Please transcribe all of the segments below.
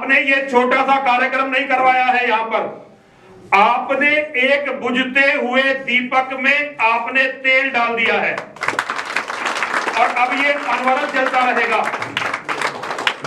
आपने ये छोटा सा कार्यक्रम नहीं करवाया है यहाँ पर, आपने एक बुझते हुए दीपक में आपने तेल डाल दिया है और अब ये अनवरत जलता रहेगा।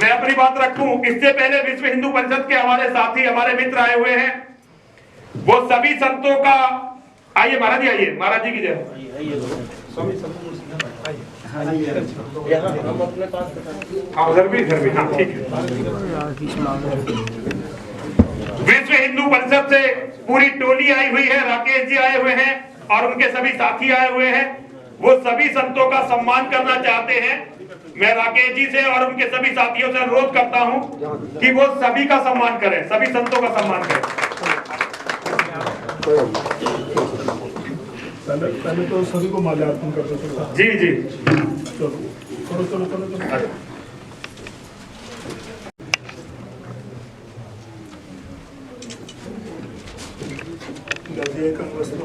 मैं अपनी बात रखूं, इससे पहले विश्व हिंदू परिषद के हमारे साथी, हमारे मित्र आए हुए हैं, वो सभी संतों का, आइए महाराज जी, आइए महाराज जी की जय। विश्व हिंदू परिषद से पूरी टोली आई हुई है, राकेश जी आए हुए हैं और उनके सभी साथी आए हुए हैं। वो सभी संतों का सम्मान करना चाहते हैं। मैं राकेश जी से और उनके सभी साथियों से अनुरोध करता हूं कि वो सभी का सम्मान करें, सभी संतों का सम्मान करें। पहले तो सभी को माल्यार्पण कर दो। जी जी, चलो चलो चलो चलो। एक वस्तु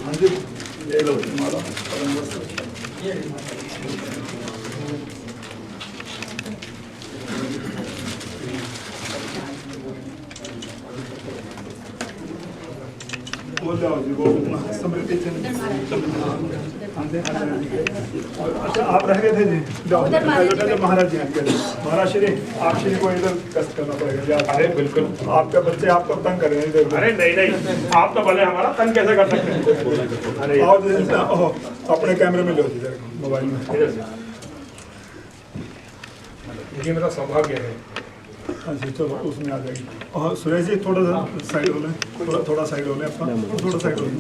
हाँ जी, ले लो हमारा बोल जाओ जी, वो स्मृति अच्छा आप रह गए थे जी, जाओ महाराज जी। महाराज श्री, आप श्री को इधर कष्ट करना पड़ेगा। अरे बिल्कुल, आपके बच्चे आपको तंग कर रहे हैं इधर। अरे नहीं नहीं, आप तो भले हमारा तंग कैसे कर सकते हैं। अरे और अपने कैमरे में लो जी, मोबाइल में। ये मेरा सौभाग्य है। अच्छा चलो, उसमें आ जाएगी। और सुरेश जी थोड़ा सा साइड हो लें, थोड़ा साइड हो लें अपना, थोड़ा साइड हो लें।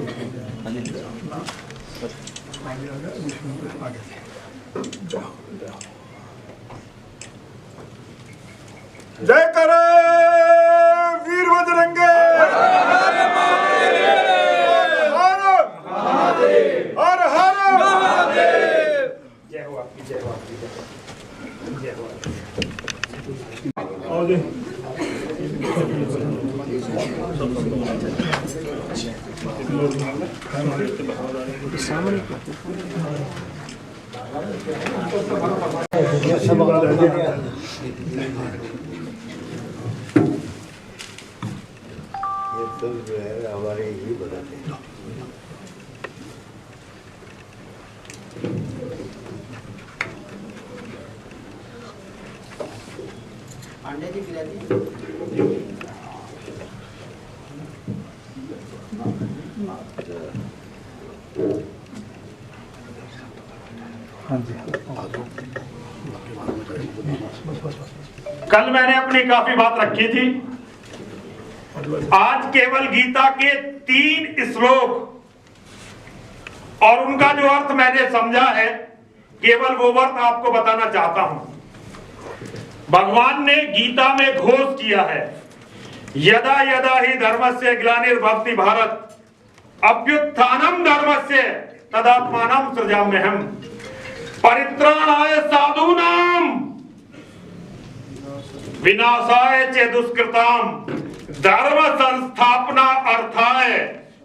जय करे वीर बजरंगे, हर हर महादेव। जय हो आपकी, जय हो आपकी, जय हो आपकी। आओ जी। जो है हमारे ही बताते हैं। अंडे की गिराती कल मैंने अपनी काफी बात रखी थी। आज केवल गीता के 3 श्लोक और उनका जो अर्थ मैंने समझा है, केवल वो अर्थ आपको बताना चाहता हूं। भगवान ने गीता में घोष किया है, यदा यदा ही धर्मस्य ग्लानिर्भवति भारत अभ्युत्थानम धर्मस्य तदात्मानं सृजाम्यहम् परित्राणाय साधूनां विनाशाय च दुष्कृताम धर्म संस्थापना अर्थाय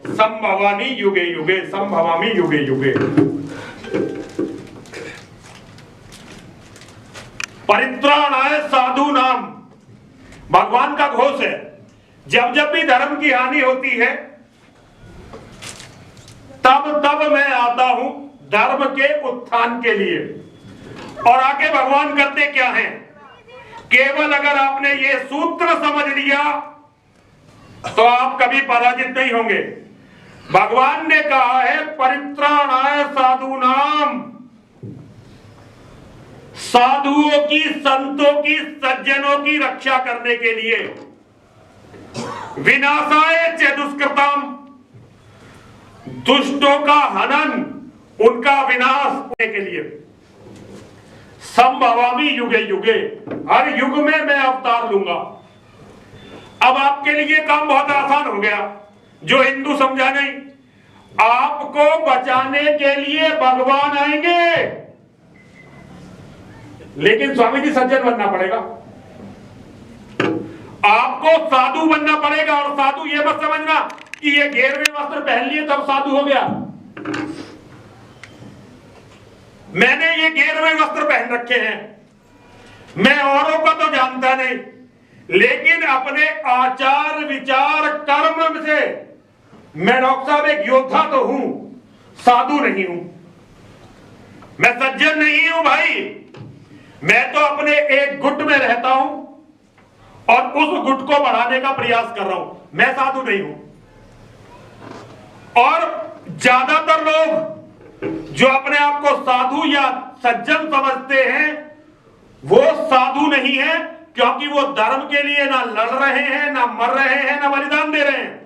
संभवामि युगे युगे, संभवामि युगे युगे। परित्राणाय साधूनाम भगवान का घोष है। जब जब भी धर्म की हानि होती है, तब तब मैं आता हूं धर्म के उत्थान के लिए। और आगे भगवान करते क्या हैं? केवल अगर आपने ये सूत्र समझ लिया तो आप कभी पराजित नहीं होंगे। भगवान ने कहा है परित्राणाय साधूनाम, साधुओं की, संतों की, सज्जनों की रक्षा करने के लिए, विनाशाय च दुष्कृताम, दुष्टों का हनन, उनका विनाश होने के लिए, संभवामि युगे युगे, हर युग में मैं अवतार लूंगा। अब आपके लिए काम बहुत आसान हो गया। जो हिंदू समझा नहीं, आपको बचाने के लिए भगवान आएंगे, लेकिन स्वामी जी सज्जन बनना पड़ेगा, आपको साधु बनना पड़ेगा। और साधु ये मत समझना कि ये घेरवे वस्त्र पहन लिए तब साधु हो गया। मैंने ये गेरुए वस्त्र पहन रखे हैं, मैं औरों का तो जानता नहीं, लेकिन अपने आचार विचार कर्म से मैं डॉक्टर साहब एक योद्धा तो हूं, साधु नहीं हूं, मैं सज्जन नहीं हूं भाई। मैं तो अपने एक गुट में रहता हूं और उस गुट को बढ़ाने का प्रयास कर रहा हूं, मैं साधु नहीं हूं। और ज्यादातर लोग जो अपने आप को साधु या सज्जन समझते हैं वो साधु नहीं है, क्योंकि वो धर्म के लिए ना लड़ रहे हैं, ना मर रहे हैं, ना बलिदान दे रहे हैं।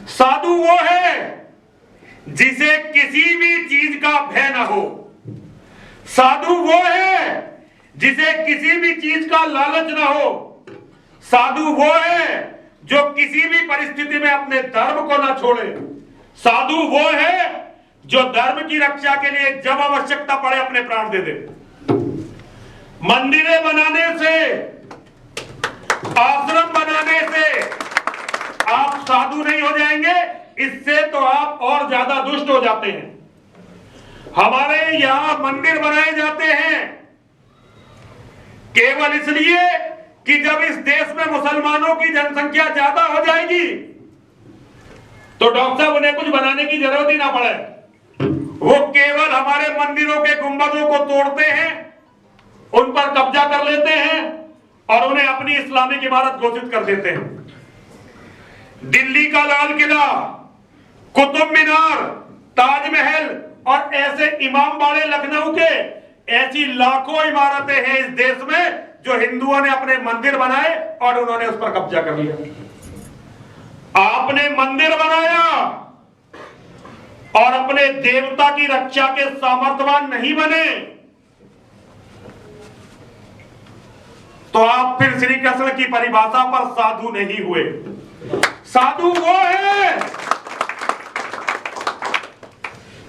साधु वो है जिसे किसी भी चीज का भय ना हो। साधु वो है जिसे किसी भी चीज का लालच ना हो। साधु वो है जो किसी भी परिस्थिति में अपने धर्म को ना छोड़े। साधु वो है जो धर्म की रक्षा के लिए जब आवश्यकता पड़े अपने प्राण दे दे। मंदिरें बनाने से, आश्रम बनाने से आप साधु नहीं हो जाएंगे, इससे तो आप और ज्यादा दुष्ट हो जाते हैं। हमारे यहां मंदिर बनाए जाते हैं केवल इसलिए कि जब इस देश में मुसलमानों की जनसंख्या ज्यादा हो जाएगी तो डॉक्टर साहब उन्हें कुछ बनाने की जरूरत ही ना पड़े। वो केवल हमारे मंदिरों के गुंबदों को तोड़ते हैं, उन पर कब्जा कर लेते हैं और उन्हें अपनी इस्लामिक इमारत घोषित कर देते हैं। दिल्ली का लाल किला, कुतुब मीनार, ताजमहल और ऐसे इमाम बाड़े लखनऊ के, ऐसी लाखों इमारतें हैं इस देश में जो हिंदुओं ने अपने मंदिर बनाए और उन्होंने उस पर कब्जा कर लिया। आपने मंदिर बनाया और अपने देवता की रक्षा के सामर्थ्यवान नहीं बने तो आप फिर श्री कृष्ण की परिभाषा पर साधु नहीं हुए। साधु वो है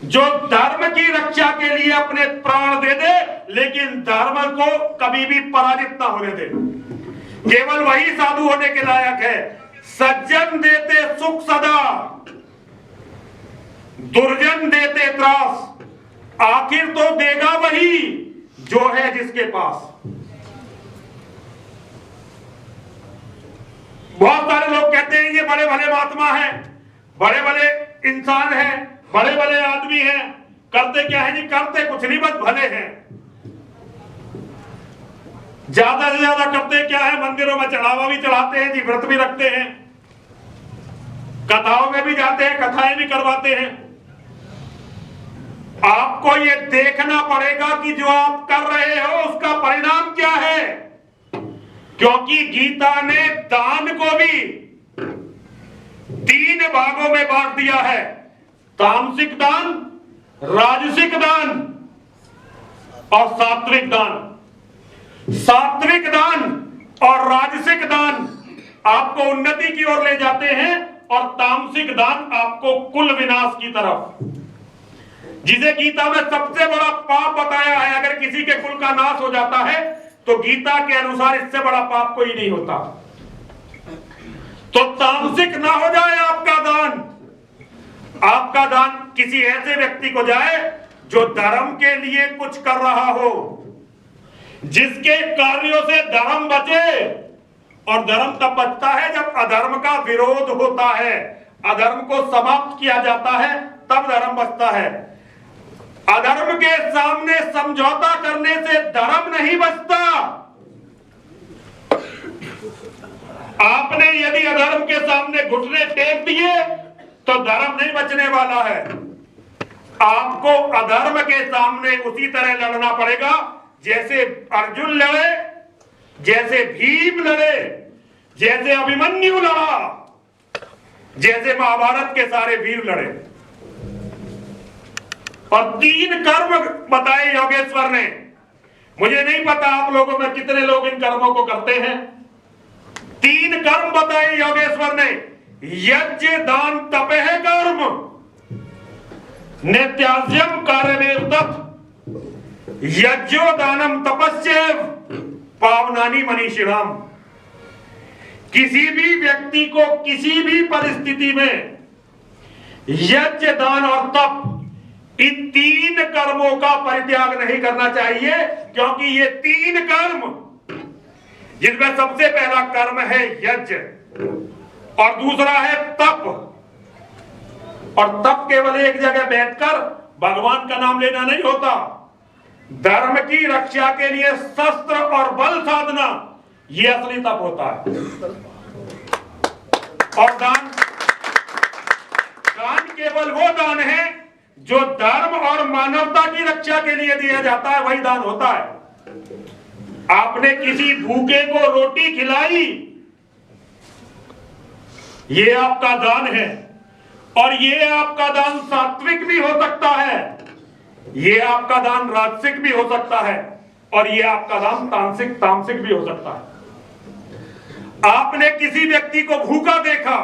जो धर्म की रक्षा के लिए अपने प्राण दे दे, लेकिन धर्म को कभी भी पराजित ना होने दे। केवल वही साधु होने के लायक है। सज्जन देते सुख सदा, दुर्जन देते त्रास, आखिर तो देगा वही जो है जिसके पास। बहुत सारे लोग कहते हैं ये बड़े भले महात्मा हैं, बड़े भले इंसान हैं, बड़े भले आदमी हैं, करते क्या है जी? करते कुछ नहीं, बस भले हैं। ज्यादा से ज्यादा करते क्या है? मंदिरों में चढ़ावा भी चढ़ाते हैं जी, व्रत भी रखते हैं, कथाओं में भी जाते हैं, कथाएं भी करवाते हैं। आपको ये देखना पड़ेगा कि जो आप कर रहे हो उसका परिणाम क्या है, क्योंकि गीता ने दान को भी 3 भागों में बांट दिया है: तामसिक दान, राजसिक दान और सात्विक दान। सात्विक दान और राजसिक दान आपको उन्नति की ओर ले जाते हैं और तामसिक दान आपको कुल विनाश की तरफ। जिसे गीता में सबसे बड़ा पाप बताया है, अगर किसी के कुल का नाश हो जाता है तो गीता के अनुसार इससे बड़ा पाप कोई नहीं होता। तो तामसिक ना हो जाए आपका दान। आपका दान किसी ऐसे व्यक्ति को जाए जो धर्म के लिए कुछ कर रहा हो, जिसके कार्यों से धर्म बचे। और धर्म तब बचता है जब अधर्म का विरोध होता है, अधर्म को समाप्त किया जाता है, तब धर्म बचता है। अधर्म के सामने समझौता करने से धर्म नहीं बचता। आपने यदि अधर्म के सामने घुटने टेक दिए तो धर्म नहीं बचने वाला है। आपको अधर्म के सामने उसी तरह लड़ना पड़ेगा जैसे अर्जुन लड़े, जैसे भीम लड़े, जैसे अभिमन्यु लड़ा, जैसे महाभारत के सारे वीर लड़े। और 3 कर्म बताए योगेश्वर ने। मुझे नहीं पता आप लोगों में कितने लोग इन कर्मों को करते हैं। 3 कर्म बताए योगेश्वर ने: यज्ञ दान तपह कर्म, नित्याज्यम कार्यमेव तप, यज्ञो दानम तपस्यैव पावनानि मनीषिणाम। किसी भी व्यक्ति को किसी भी परिस्थिति में यज्ञ दान और तप, इन 3 कर्मों का परित्याग नहीं करना चाहिए, क्योंकि ये 3 कर्म, जिनमें सबसे पहला कर्म है यज्ञ और दूसरा है तप। और तप केवल एक जगह बैठकर भगवान का नाम लेना नहीं होता। धर्म की रक्षा के लिए शस्त्र और बल साधना, यह असली तप होता है। और दान केवल वो दान है जो धर्म और मानवता की रक्षा के लिए दिया जाता है, वही दान होता है। आपने किसी भूखे को रोटी खिलाई, ये आपका दान है। और ये आपका दान सात्विक भी हो सकता है, ये आपका दान राजसिक भी हो सकता है, और ये आपका दान तामसिक भी हो सकता है। आपने किसी व्यक्ति को भूखा देखा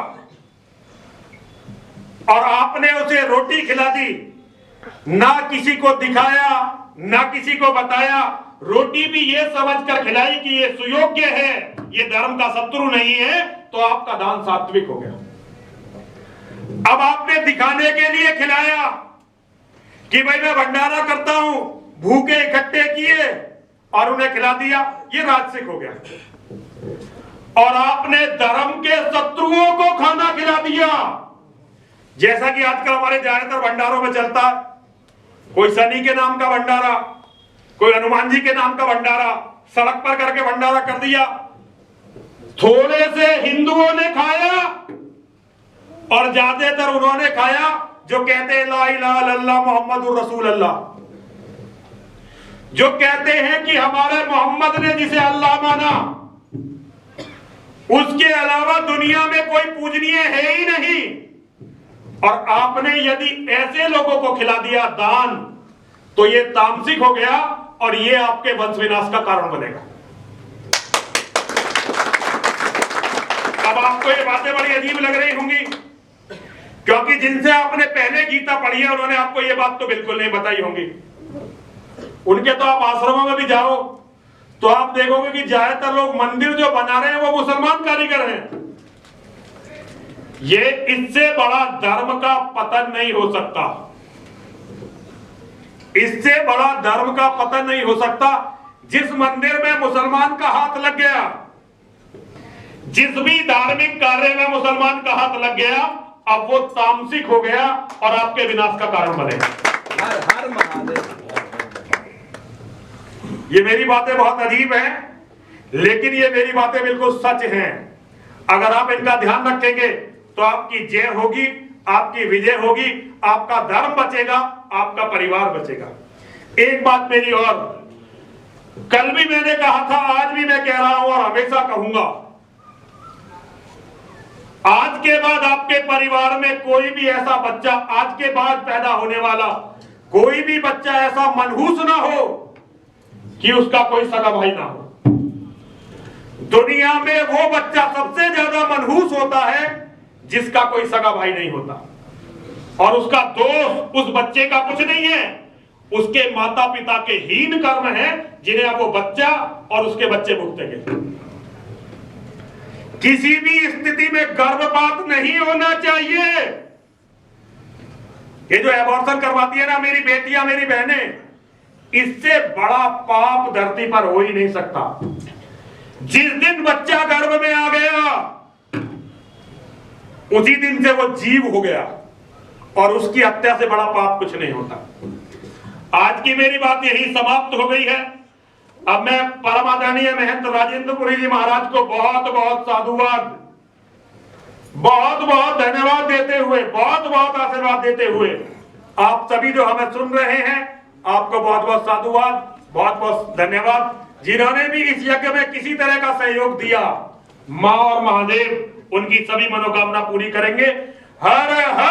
और आपने उसे रोटी खिला दी, ना किसी को दिखाया ना किसी को बताया, रोटी भी ये समझकर खिलाई कि ये सुयोग्य है, ये धर्म का शत्रु नहीं है, तो आपका दान सात्विक हो गया। अब आपने दिखाने के लिए खिलाया कि भाई मैं भंडारा करता हूं, भूखे इकट्ठे किए और उन्हें खिला दिया, ये राजसिक हो गया। और आपने धर्म के शत्रुओं को खाना खिला दिया, जैसा कि आजकल हमारे ज्यादातर भंडारों में चलता है। कोई शनि के नाम का भंडारा, कोई हनुमान जी के नाम का भंडारा, सड़क पर करके भंडारा कर दिया। थोड़े से हिंदुओं ने खाया और ज्यादातर उन्होंने खाया जो कहते हैं ला इलाहा इल्लल्लाह मुहम्मदुर रसूल अल्लाह, जो कहते हैं कि हमारे मोहम्मद ने जिसे अल्लाह माना, उसके अलावा दुनिया में कोई पूजनीय है ही नहीं। और आपने यदि ऐसे लोगों को खिला दिया दान, तो ये तामसिक हो गया और ये आपके वंश विनाश का कारण बनेगा। अब आपको ये बातें बड़ी अजीब लग रही होंगी, क्योंकि जिनसे आपने पहले गीता पढ़ी है उन्होंने आपको ये बात तो बिल्कुल नहीं बताई होंगी। उनके तो आप आश्रमों में भी जाओ तो आप देखोगे कि ज्यादातर लोग मंदिर जो बना रहे हैं वो मुसलमान कारीगर हैं। ये इससे बड़ा धर्म का पतन नहीं हो सकता, इससे बड़ा धर्म का पतन नहीं हो सकता। जिस मंदिर में मुसलमान का हाथ लग गया, जिस भी धार्मिक कार्य में मुसलमान का हाथ लग गया, अब वो तामसिक हो गया और आपके विनाश का कारण बनेगा। हर हर महादेव। ये मेरी बातें बहुत अजीब हैं, लेकिन ये मेरी बातें बिल्कुल सच हैं। अगर आप इनका ध्यान रखेंगे तो आपकी जय होगी, आपकी विजय होगी, आपका धर्म बचेगा, आपका परिवार बचेगा। एक बात मेरी और, कल भी मैंने कहा था, आज भी मैं कह रहा हूं और हमेशा कहूंगा, आज के बाद आपके परिवार में कोई भी ऐसा बच्चा, आज के बाद पैदा होने वाला कोई भी बच्चा ऐसा मनहूस ना हो कि उसका कोई सगा भाई ना हो। दुनिया में वो बच्चा सबसे ज्यादा मनहूस होता है जिसका कोई सगा भाई नहीं होता, और उसका दोष उस बच्चे का कुछ नहीं है, उसके माता पिता के हीन कर्म है जिन्हें अब वो बच्चा और उसके बच्चे भुगतेंगे। किसी भी स्थिति में गर्भपात नहीं होना चाहिए। ये जो एबॉर्शन करवाती है ना मेरी बेटियां, मेरी बहनें, इससे बड़ा पाप धरती पर हो ही नहीं सकता। जिस दिन बच्चा गर्भ में आ गया उसी दिन से वो जीव हो गया, और उसकी हत्या से बड़ा पाप कुछ नहीं होता। आज की मेरी बात यही समाप्त हो गई है। अब मैं परम आदरणीय महंत राजेंद्रपुरी जी महाराज को बहुत बहुत साधुवाद, बहुत बहुत धन्यवाद देते हुए, बहुत बहुत आशीर्वाद देते हुए, आप सभी जो हमें सुन रहे हैं, आपको बहुत बहुत साधुवाद, बहुत बहुत धन्यवाद। जिन्होंने भी इस यज्ञ में किसी तरह का सहयोग दिया, मां और महादेव उनकी सभी मनोकामना पूरी करेंगे। हर हर